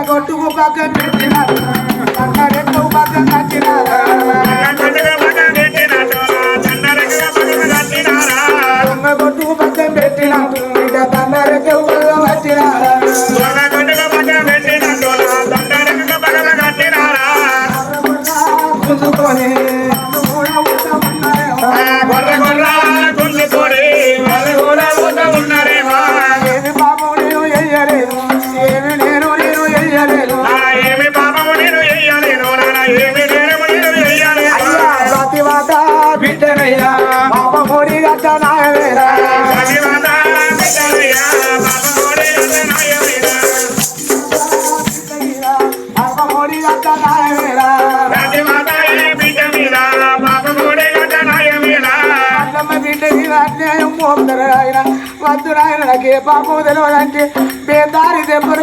కొట్టుకు పక్కన పెట్టినారు రెక్కకు పక్కన కట్టినారా కొట్టుకు పక్కన పెట్టినట్టు బిడ్డ తన రెక్కకు పట్టినారా గుంజుకొని ఏమి పాపం నేను వెయ్యలేదు ఏమి నేను వెయ్యలేదు ప్రతివాత బిడ్డనయ్యా పాప మోడి గట్ట నాయవేరా పాప మోడి గట్ట నాయవేరా బిడ్డ మీద అన్యాయం మోపుతారు ఆయన వద్దు నాయన నాకే పాపం తెలియదంటే పేదారి దెబ్బలు